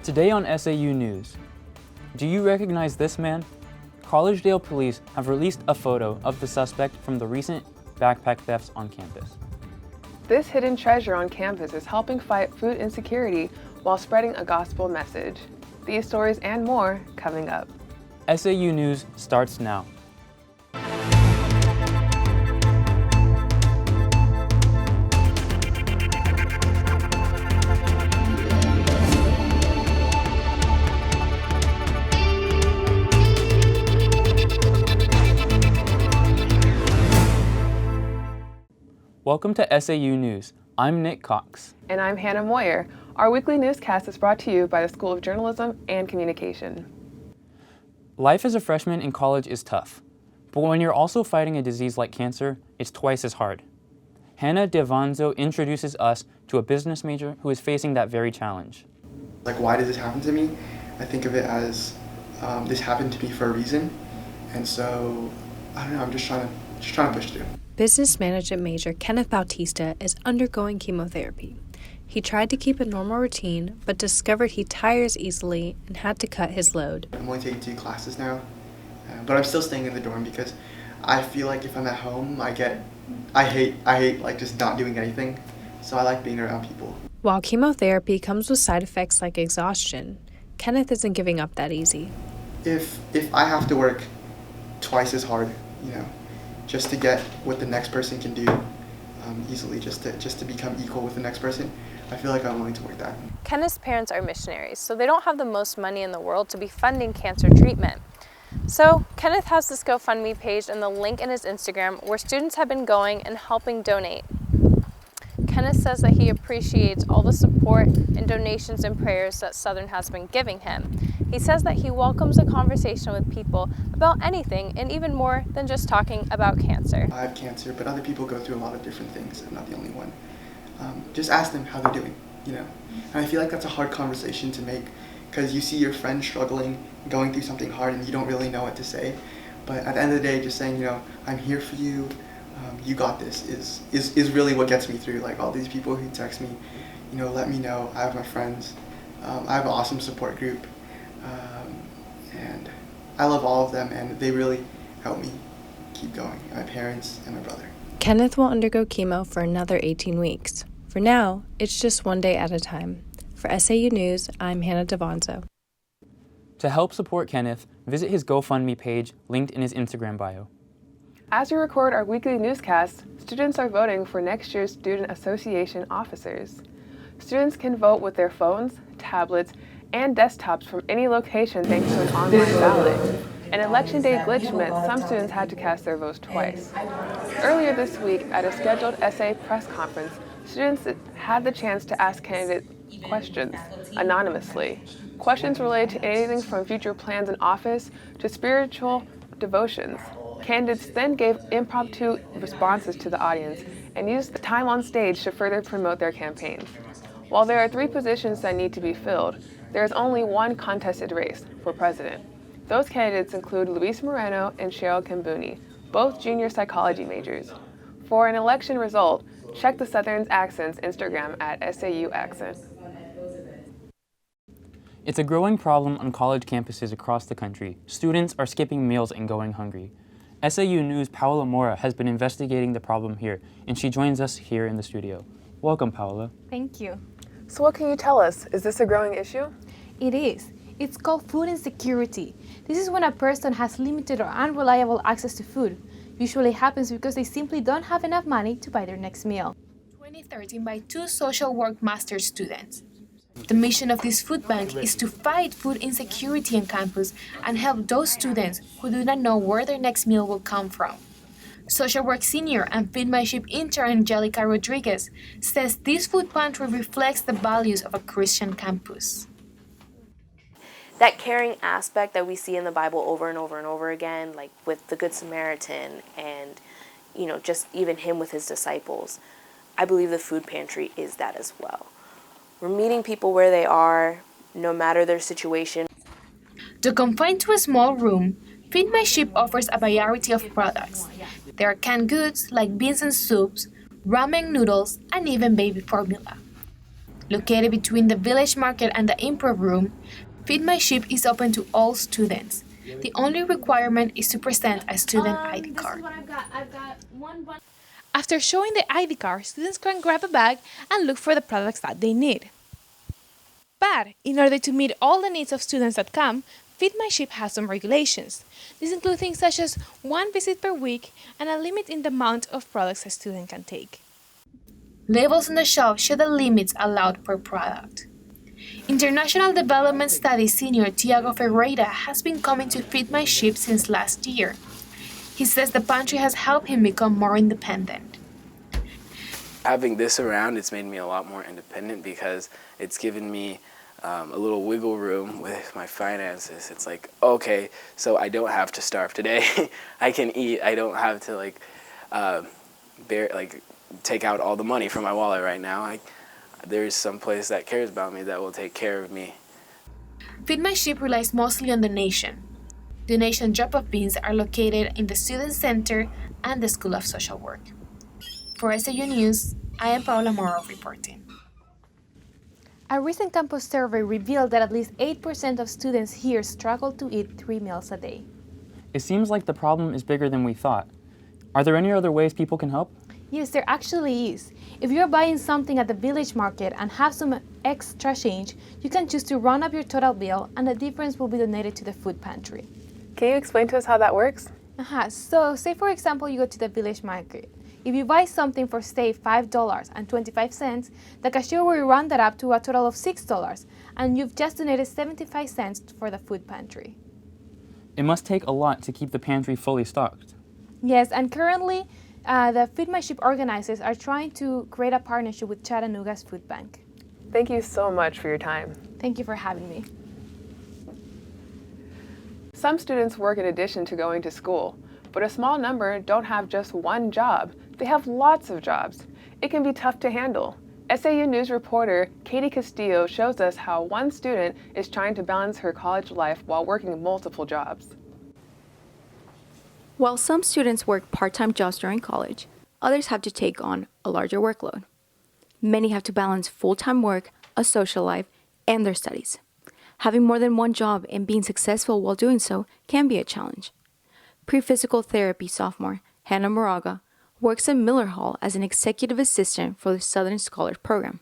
Today on SAU News, do you recognize this man? Collegedale police have released a photo of the suspect from the recent backpack thefts on campus. This hidden treasure on campus is helping fight food insecurity while spreading a gospel message. These stories and more coming up. SAU News starts now. Welcome to SAU News. I'm Nick Cox. And I'm Hannah Moyer. Our weekly newscast is brought to you by the School of Journalism and Communication. Life as a freshman in college is tough, but when you're also fighting a disease like cancer, it's twice as hard. Hannah Devanzo introduces us to a business major who is facing that very challenge. Like, why did this happen to me? I think of it as this happened to me for a reason, and so I don't know. I'm just trying to push through. Business management major Kenneth Bautista is undergoing chemotherapy. He tried to keep a normal routine, but discovered he tires easily and had to cut his load. I'm only taking 2 classes now, but I'm still staying in the dorm because I feel like if I'm at home, I hate like just not doing anything. So I like being around people. While chemotherapy comes with side effects like exhaustion, Kenneth isn't giving up that easy. If I have to work twice as hard, just to get what the next person can do easily, just to become equal with the next person, I feel like I'm willing to work that. Kenneth's parents are missionaries, so they don't have the most money in the world to be funding cancer treatment. So Kenneth has this GoFundMe page and the link in his Instagram where students have been going and helping donate. Kenneth says that he appreciates all the support and donations and prayers that Southern has been giving him. He says that he welcomes a conversation with people about anything and even more than just talking about cancer. I have cancer, but other people go through a lot of different things. I'm not the only one. Just ask them how they're doing, And I feel like that's a hard conversation to make because you see your friend struggling, going through something hard, and you don't really know what to say. But at the end of the day, just saying, I'm here for you, you got this, is really what gets me through. Like all these people who text me, let me know. I have my friends. I have an awesome support group. And I love all of them, and they really help me keep going. My parents and my brother. Kenneth will undergo chemo for another 18 weeks. For now, it's just one day at a time. For SAU News, I'm Hannah Devanzo. To help support Kenneth, visit his GoFundMe page linked in his Instagram bio. As we record our weekly newscast, students are voting for next year's Student Association officers. Students can vote with their phones, tablets, and desktops from any location thanks to an online ballot. An election day glitch meant some students had to cast their votes twice. Earlier this week, at a scheduled SA press conference, students had the chance to ask candidates questions anonymously. Questions related to anything from future plans in office to spiritual devotions. Candidates then gave impromptu responses to the audience and used the time on stage to further promote their campaigns. While there are 3 positions that need to be filled, there is only one contested race for president. Those candidates include Luis Moreno and Cheryl Kambuni, both junior psychology majors. For an election result, check the Southern Accent's Instagram at SAU Accent. It's a growing problem on college campuses across the country. Students are skipping meals and going hungry. SAU News' Paola Mora has been investigating the problem here, and she joins us here in the studio. Welcome, Paola. Thank you. So what can you tell us? Is this a growing issue? It is. It's called food insecurity. This is when a person has limited or unreliable access to food. Usually happens because they simply don't have enough money to buy their next meal. 2013 by 2 social work master students. The mission of this food bank is to fight food insecurity on campus and help those students who do not know where their next meal will come from. Social work senior and Feed My Sheep intern Angelica Rodriguez says this food pantry reflects the values of a Christian campus. That caring aspect that we see in the Bible over and over and over again, like with the Good Samaritan and, just even him with his disciples, I believe the food pantry is that as well. We're meeting people where they are, no matter their situation. Though confined to a small room, Feed My Sheep offers a variety of products. There are canned goods like beans and soups, ramen noodles, and even baby formula. Located between the village market and the improv room, Feed My Sheep is open to all students. The only requirement is to present a student ID card. After showing the ID card, students can grab a bag and look for the products that they need. But in order to meet all the needs of students that come, Feed My Sheep has some regulations. These include things such as 1 visit per week and a limit in the amount of products a student can take. Labels on the shelf show the limits allowed per product. International Development Studies senior Tiago Ferreira has been coming to Feed My Sheep since last year. He says the pantry has helped him become more independent. Having this around, it's made me a lot more independent because it's given me a little wiggle room with my finances. It's like, okay, so I don't have to starve today. I can eat. I don't have to take out all the money from my wallet right now. There's some place that cares about me that will take care of me. Feed My Sheep relies mostly on donation. Donation drop-off bins are located in the Student Center and the School of Social Work. For SAU News, I am Paula Morrow reporting. A recent campus survey revealed that at least 8% of students here struggle to eat 3 meals a day. It seems like the problem is bigger than we thought. Are there any other ways people can help? Yes, there actually is. If you're buying something at the village market and have some extra change, you can choose to round up your total bill and the difference will be donated to the food pantry. Can you explain to us how that works? So say for example you go to the village market. If you buy something for say $5.25, the cashier will round that up to a total of $6 and you've just donated 75 cents for the food pantry. It must take a lot to keep the pantry fully stocked. Yes, and currently the Feed My Sheep organizers are trying to create a partnership with Chattanooga's food bank. Thank you so much for your time. Thank you for having me. Some students work in addition to going to school, but a small number don't have just one job. They have lots of jobs. It can be tough to handle. SAU News reporter Katie Castillo shows us how one student is trying to balance her college life while working multiple jobs. While some students work part-time jobs during college, others have to take on a larger workload. Many have to balance full-time work, a social life, and their studies. Having more than one job and being successful while doing so can be a challenge. Pre-physical therapy sophomore Hannah Moraga works at Miller Hall as an executive assistant for the Southern Scholars Program.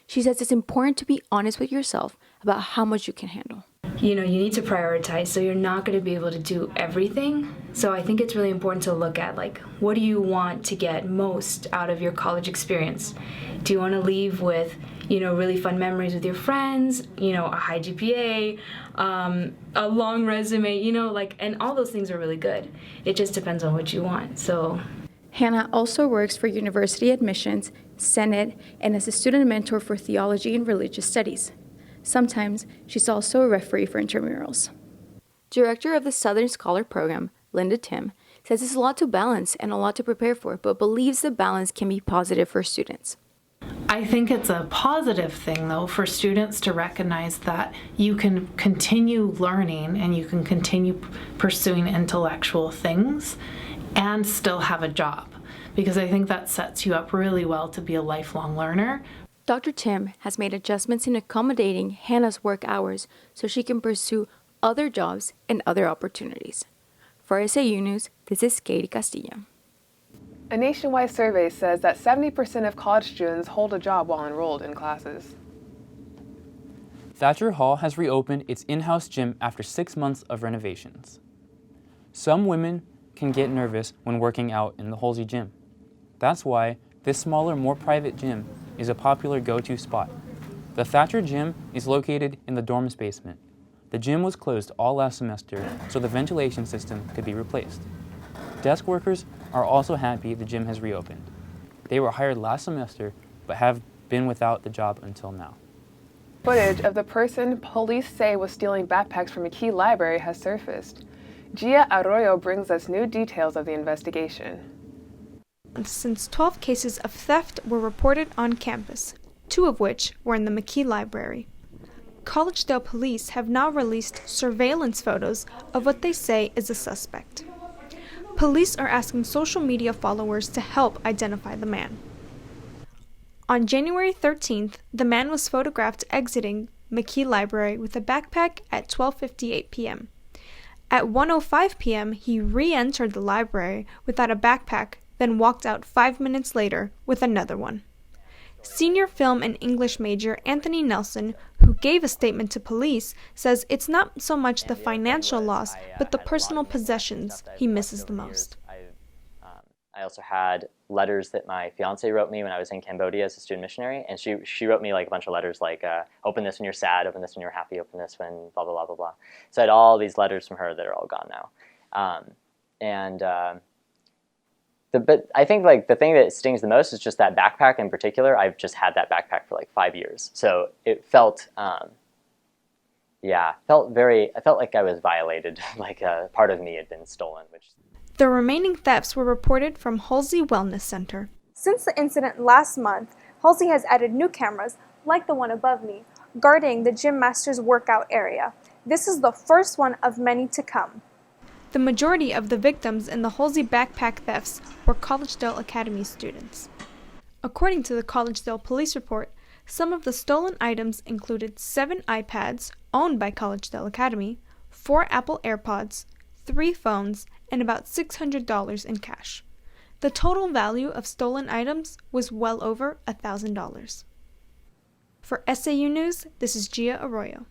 She says it's important to be honest with yourself about how much you can handle. You need to prioritize, so you're not going to be able to do everything. So I think it's really important to look at, what do you want to get most out of your college experience? Do you want to leave with, really fun memories with your friends, a high GPA, a long resume, and all those things are really good. It just depends on what you want, so. Hannah also works for University Admissions, Senate, and as a student mentor for theology and religious studies. Sometimes she's also a referee for intramurals. Director of the Southern Scholar Program, Linda Tim, says it's a lot to balance and a lot to prepare for, but believes the balance can be positive for students. I think it's a positive thing, though, for students to recognize that you can continue learning and you can continue pursuing intellectual things and still have a job, because I think that sets you up really well to be a lifelong learner. Dr. Tim has made adjustments in accommodating Hannah's work hours so she can pursue other jobs and other opportunities. For SAU News, this is Katie Castillo. A nationwide survey says that 70% of college students hold a job while enrolled in classes. Thatcher Hall has reopened its in-house gym after 6 months of renovations. Some women can get nervous when working out in the Halsey gym. That's why this smaller, more private gym is a popular go-to spot. The Thatcher gym is located in the dorm's basement. The gym was closed all last semester, so the ventilation system could be replaced. Desk workers are also happy the gym has reopened. They were hired last semester, but have been without the job until now. Footage of the person police say was stealing backpacks from a key library has surfaced. Gia Arroyo brings us new details of the investigation. Since 12 cases of theft were reported on campus, 2 of which were in the McKee Library. Collegedale police have now released surveillance photos of what they say is a suspect. Police are asking social media followers to help identify the man. On January 13th, the man was photographed exiting McKee Library with a backpack at 12:58 p.m. At 1:05 p.m., he re-entered the library without a backpack, then walked out 5 minutes later with another one. Senior film and English major Anthony Nelson, who gave a statement to police, says it's not so much the financial loss, but the personal possessions he misses the most. I also had letters that my fiance wrote me when I was in Cambodia as a student missionary, and she wrote me like a bunch of letters like, open this when you're sad, open this when you're happy, open this when blah, blah, blah, blah, blah. So I had all these letters from her that are all gone now. But I think like the thing that stings the most is just that backpack in particular. I've just had that backpack for like 5 years. So it felt, I felt like I was violated, like a part of me had been stolen, which... The remaining thefts were reported from Halsey Wellness Center. Since the incident last month, Halsey has added new cameras, like the one above me, guarding the gym master's workout area. This is the first one of many to come. The majority of the victims in the Halsey backpack thefts were Collegedale Academy students. According to the Collegedale police report, some of the stolen items included 7 iPads owned by Collegedale Academy, 4 Apple AirPods, 3 phones, and about $600 in cash. The total value of stolen items was well over $1,000. For SAU News, this is Gia Arroyo.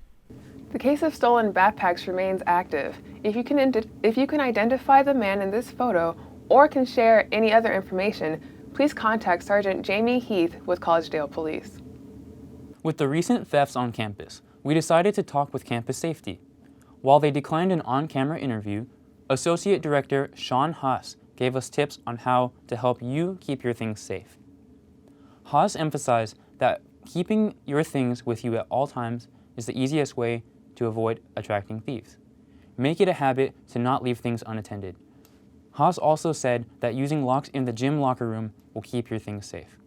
The case of stolen backpacks remains active. If you can identify the man in this photo or can share any other information, please contact Sergeant Jamie Heath with Collegedale Police. With the recent thefts on campus, we decided to talk with campus safety. While they declined an on-camera interview, Associate Director Sean Haas gave us tips on how to help you keep your things safe. Haas emphasized that keeping your things with you at all times is the easiest way to avoid attracting thieves. Make it a habit to not leave things unattended. Haas also said that using locks in the gym locker room will keep your things safe.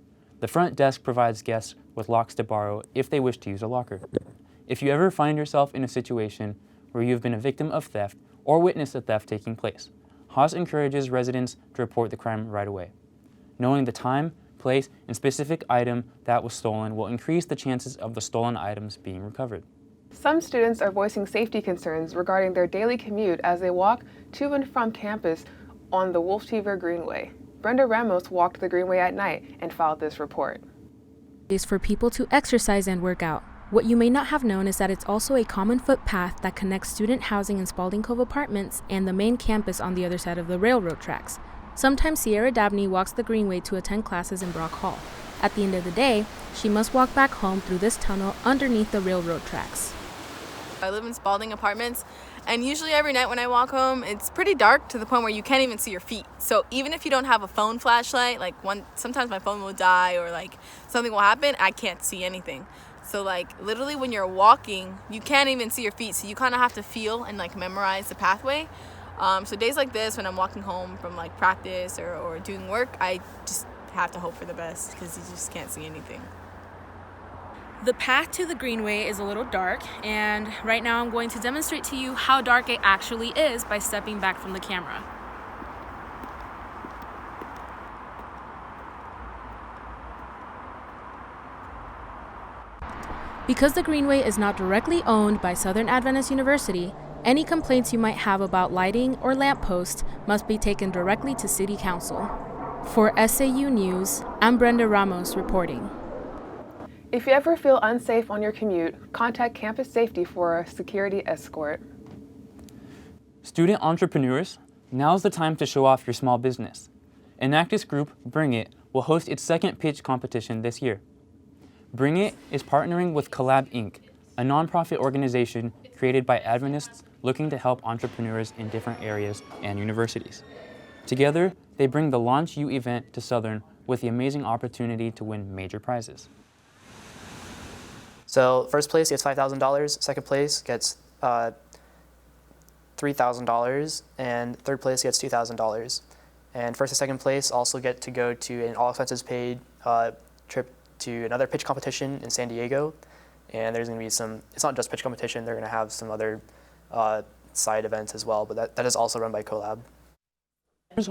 The front desk provides guests with locks to borrow if they wish to use a locker. If you ever find yourself in a situation where you have been a victim of theft or witnessed a theft taking place, Haas encourages residents to report the crime right away. Knowing the time, place, and specific item that was stolen will increase the chances of the stolen items being recovered. Some students are voicing safety concerns regarding their daily commute as they walk to and from campus on the Wolfteaver Greenway. Brenda Ramos walked the Greenway at night and filed this report. Is for people to exercise and work out. What you may not have known is that it's also a common footpath that connects student housing in Spalding Cove apartments and the main campus on the other side of the railroad tracks. Sometimes Sierra Dabney walks the Greenway to attend classes in Brock Hall. At the end of the day, she must walk back home through this tunnel underneath the railroad tracks. I live in Spalding apartments, and usually every night when I walk home, it's pretty dark to the point where you can't even see your feet. So even if you don't have a phone flashlight, sometimes my phone will die or something will happen, I can't see anything. So literally when you're walking, you can't even see your feet, so you kind of have to feel and memorize the pathway. So days like this, when I'm walking home from practice or doing work, I just have to hope for the best because you just can't see anything. The path to the Greenway is a little dark, and right now I'm going to demonstrate to you how dark it actually is by stepping back from the camera. Because the Greenway is not directly owned by Southern Adventist University, any complaints you might have about lighting or lampposts must be taken directly to City Council. For SAU News, I'm Brenda Ramos reporting. If you ever feel unsafe on your commute, contact Campus Safety for a security escort. Student entrepreneurs, now's the time to show off your small business. Enactus Group Bring It will host its second pitch competition this year. Bring It is partnering with Collab Inc., a nonprofit organization created by Adventists looking to help entrepreneurs in different areas and universities. Together, they bring the Launch U event to Southern with the amazing opportunity to win major prizes. So first place gets $5,000, second place gets $3,000, and third place gets $2,000. And first and second place also get to go to an all-expenses paid trip to another pitch competition in San Diego. And there's going to be it's not just pitch competition, they're going to have some other side events as well, but that is also run by Collab.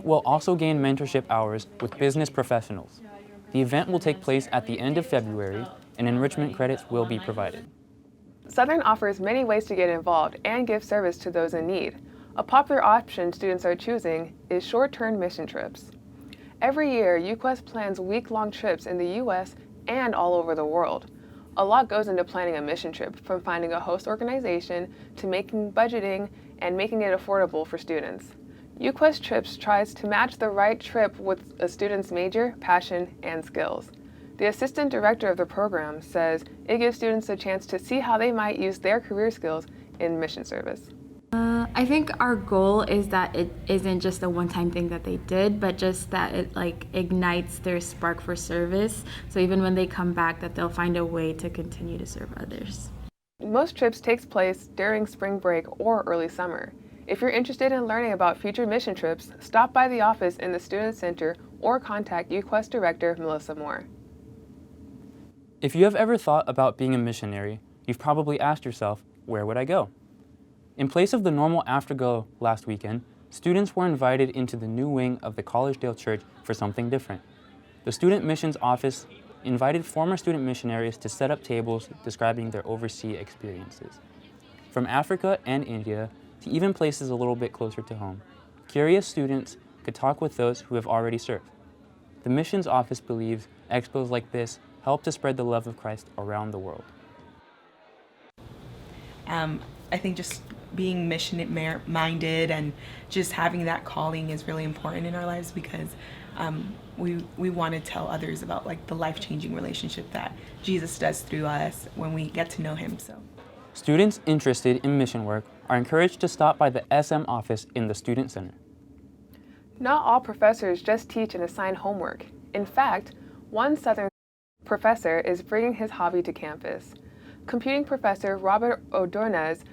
Will also gain mentorship hours with business professionals. The event will take place at the end of February, and enrichment credits will be provided. Southern offers many ways to get involved and give service to those in need. A popular option students are choosing is short-term mission trips. Every year, UQuest plans week-long trips in the U.S. and all over the world. A lot goes into planning a mission trip, from finding a host organization to making budgeting and making it affordable for students. UQuest Trips tries to match the right trip with a student's major, passion, and skills. The assistant director of the program says it gives students a chance to see how they might use their career skills in mission service. I think our goal is that it isn't just a one-time thing that they did, but just that it ignites their spark for service. So even when they come back, that they'll find a way to continue to serve others. Most trips takes place during spring break or early summer. If you're interested in learning about future mission trips, stop by the office in the Student Center or contact UQuest Director Melissa Moore. If you have ever thought about being a missionary, you've probably asked yourself, where would I go? In place of the normal afterglow last weekend, students were invited into the new wing of the Collegedale Church for something different. The Student Missions Office invited former student missionaries to set up tables describing their overseas experiences. From Africa and India to even places a little bit closer to home, curious students could talk with those who have already served. The Missions Office believes expos like this help to spread the love of Christ around the world. I think just being mission-minded and just having that calling is really important in our lives, because we want to tell others about the life-changing relationship that Jesus does through us when we get to know him. So, students interested in mission work are encouraged to stop by the SM office in the Student Center. Not all professors just teach and assign homework. In fact, one Southern professor is bringing his hobby to campus. Computing professor Robert Ordonez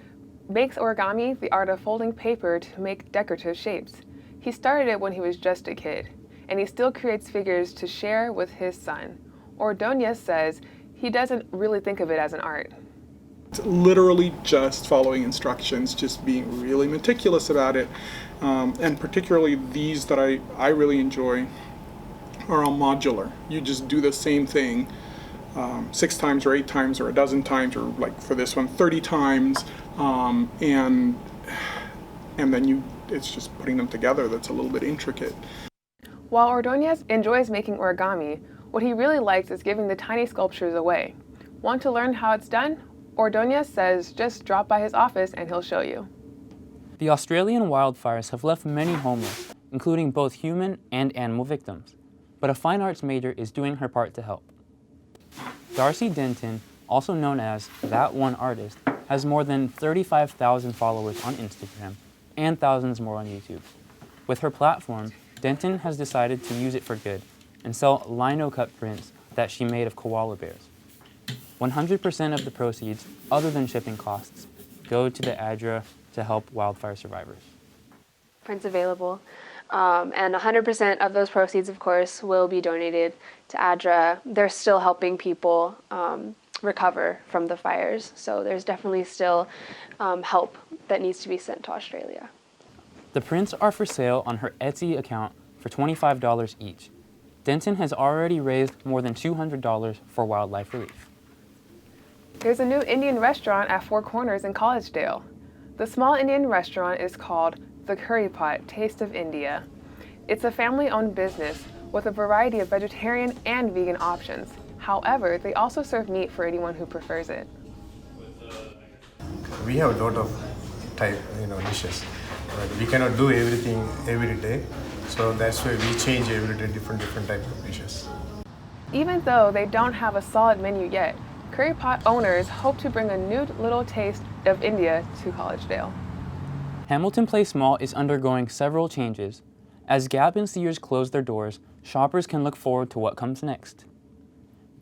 makes origami, the art of folding paper to make decorative shapes. He started it when he was just a kid, and he still creates figures to share with his son. Ordonez says he doesn't really think of it as an art. It's literally just following instructions, just being really meticulous about it, and particularly these that I really enjoy are all modular. You just do the same thing 6 times or 8 times or a dozen times, or for this one 30 times, and then it's just putting them together that's a little bit intricate. While Ordonez enjoys making origami, what he really likes is giving the tiny sculptures away. Want to learn how it's done? Ordonez says just drop by his office and he'll show you. The Australian wildfires have left many homeless, including both human and animal victims. But a fine arts major is doing her part to help. Darcy Denton, also known as That One Artist, has more than 35,000 followers on Instagram and thousands more on YouTube. With her platform, Denton has decided to use it for good and sell lino-cut prints that she made of koala bears. 100% of the proceeds, other than shipping costs, go to the ADRA to help wildfire survivors. Prints available, and 100% of those proceeds, of course, will be donated to ADRA. They're still helping people recover from the fires, so there's definitely still help that needs to be sent to Australia. The prints are for sale on her Etsy account for $25 each. Denton has already raised more than $200 for wildlife relief. There's a new Indian restaurant at Four Corners in Collegedale. The small Indian restaurant is called The Curry Pot Taste of India. It's a family-owned business with a variety of vegetarian and vegan options. However, they also serve meat for anyone who prefers it. We have a lot of dishes. We cannot do everything every day, so that's why we change every day different type of dishes. Even though they don't have a solid menu yet, Curry Pot owners hope to bring a new little taste of India to Collegedale. Hamilton Place Mall is undergoing several changes. As Gap and Sears close their doors, shoppers can look forward to what comes next.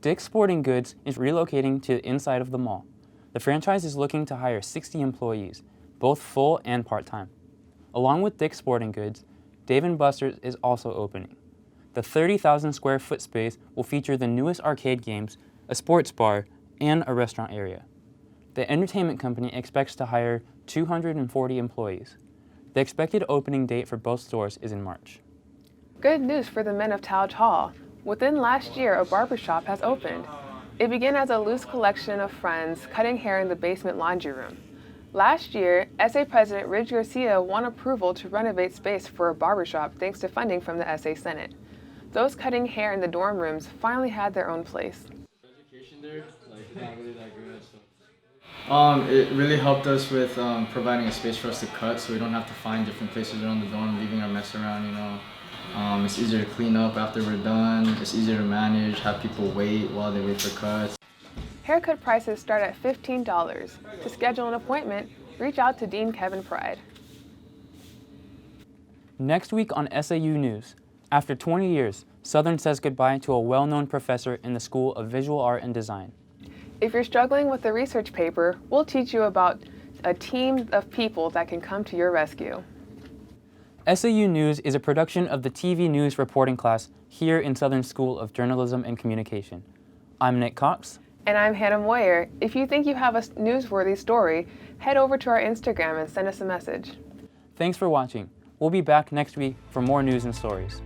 Dick's Sporting Goods is relocating to the inside of the mall. The franchise is looking to hire 60 employees, both full and part-time. Along with Dick's Sporting Goods, Dave & Buster's is also opening. The 30,000 square foot space will feature the newest arcade games, a sports bar, and a restaurant area. The entertainment company expects to hire 240 employees. The expected opening date for both stores is in March. Good news for the men of Talge Hall. Within last year, a barber shop has opened. It began as a loose collection of friends cutting hair in the basement laundry room. Last year, SA President Ridge Garcia won approval to renovate space for a barbershop thanks to funding from the SA Senate. Those cutting hair in the dorm rooms finally had their own place. Education there, not really that good. It really helped us with providing a space for us to cut, so we don't have to find different places around the dorm, leaving our mess around. It's easier to clean up after we're done. It's easier to manage, have people wait while they wait for cuts. Haircut prices start at $15. To schedule an appointment, reach out to Dean Kevin Pride. Next week on SAU News, after 20 years, Southern says goodbye to a well-known professor in the School of Visual Art and Design. If you're struggling with a research paper, we'll teach you about a team of people that can come to your rescue. SAU News is a production of the TV News reporting class here in Southern School of Journalism and Communication. I'm Nick Cox. And I'm Hannah Moyer. If you think you have a newsworthy story, head over to our Instagram and send us a message. Thanks for watching. We'll be back next week for more news and stories.